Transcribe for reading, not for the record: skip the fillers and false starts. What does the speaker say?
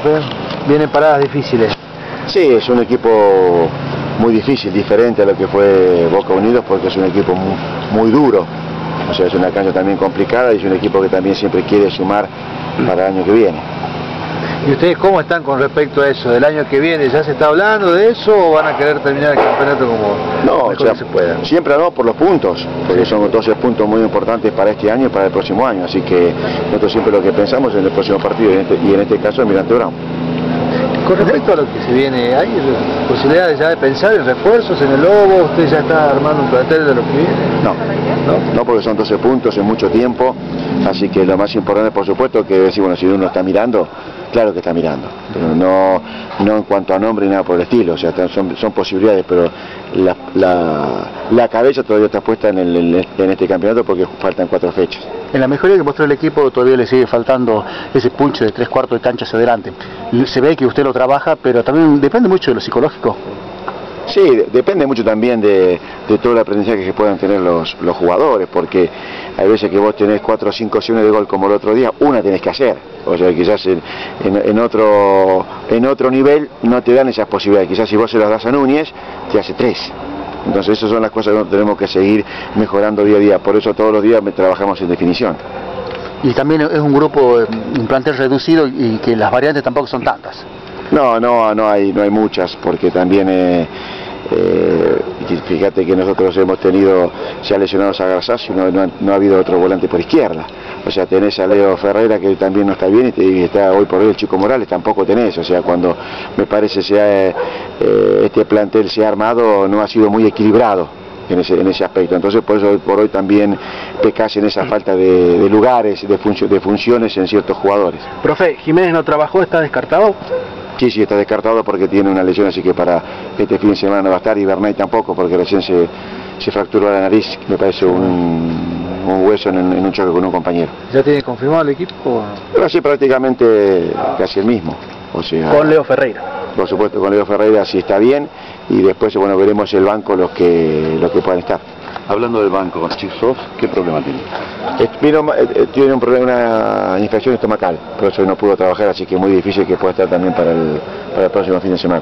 profe. Vienen paradas difíciles. Sí, es un equipo muy difícil, diferente a lo que fue Boca Unidos, porque es un equipo muy duro. O sea, es una cancha también complicada y es un equipo que también siempre quiere sumar para el año que viene. ¿Y ustedes cómo están con respecto a eso? ¿Del año que viene ya se está hablando de eso o van a querer terminar el campeonato como mejor que se pueda? Siempre hablamos por los puntos, porque son 12 puntos muy importantes para este año y para el próximo año. Así que nosotros siempre lo que pensamos es en el próximo partido y en este caso en Almirante Brown. Con respecto a lo que se viene, ¿hay posibilidades ya de pensar en refuerzos en el Lobo? ¿Usted ya está armando un plantel de lo que viene? No, porque son 12 puntos en mucho tiempo, así que lo más importante, por supuesto, que decir, bueno, si uno está mirando, claro que está mirando, pero no en cuanto a nombre ni nada por el estilo, o sea, son posibilidades, pero la cabeza todavía está puesta en este campeonato porque faltan 4 fechas. En la mejoría que mostró el equipo todavía le sigue faltando ese punch de 3/4 de cancha hacia adelante. Se ve que usted lo trabaja, pero también depende mucho de lo psicológico. Sí, depende mucho también de todo el aprendizaje que puedan tener los jugadores, porque hay veces que vos tenés 4 o 5 opciones de gol como el otro día, una tenés que hacer, o sea, quizás en otro nivel no te dan esas posibilidades, quizás si vos se las das a Núñez, te hace 3. Entonces esas son las cosas que tenemos que seguir mejorando día a día, por eso todos los días trabajamos en definición. Y también es un grupo, un plantel reducido y que las variantes tampoco son tantas. No hay muchas, porque también fíjate que nosotros hemos tenido, se ha lesionado a Garzasio, no ha habido otro volante por izquierda. O sea, tenés a Leo Ferreira que también no está bien y está hoy por hoy el Chico Morales, tampoco tenés. O sea, cuando me parece este plantel se ha armado, no ha sido muy equilibrado en ese aspecto. Entonces por eso hoy por hoy también pecás en esa falta de lugares, de funciones en ciertos jugadores. Profe, ¿Jiménez no trabajó? ¿Está descartado? Sí, está descartado porque tiene una lesión, así que para este fin de semana no va a estar, y Bernay tampoco, porque recién se fracturó la nariz, me parece un hueso en un choque con un compañero. ¿Ya tiene confirmado el equipo? Pero sí, prácticamente casi el mismo. O sea, con Leo Ferreira. Por supuesto, con Leo Ferreira sí está bien, y después, bueno, veremos el banco los que puedan estar. Hablando del banco, con Chipsoft, ¿qué problema tiene? Tiene un problema, una infección estomacal, por eso no pudo trabajar, así que es muy difícil que pueda estar también para el próximo fin de semana.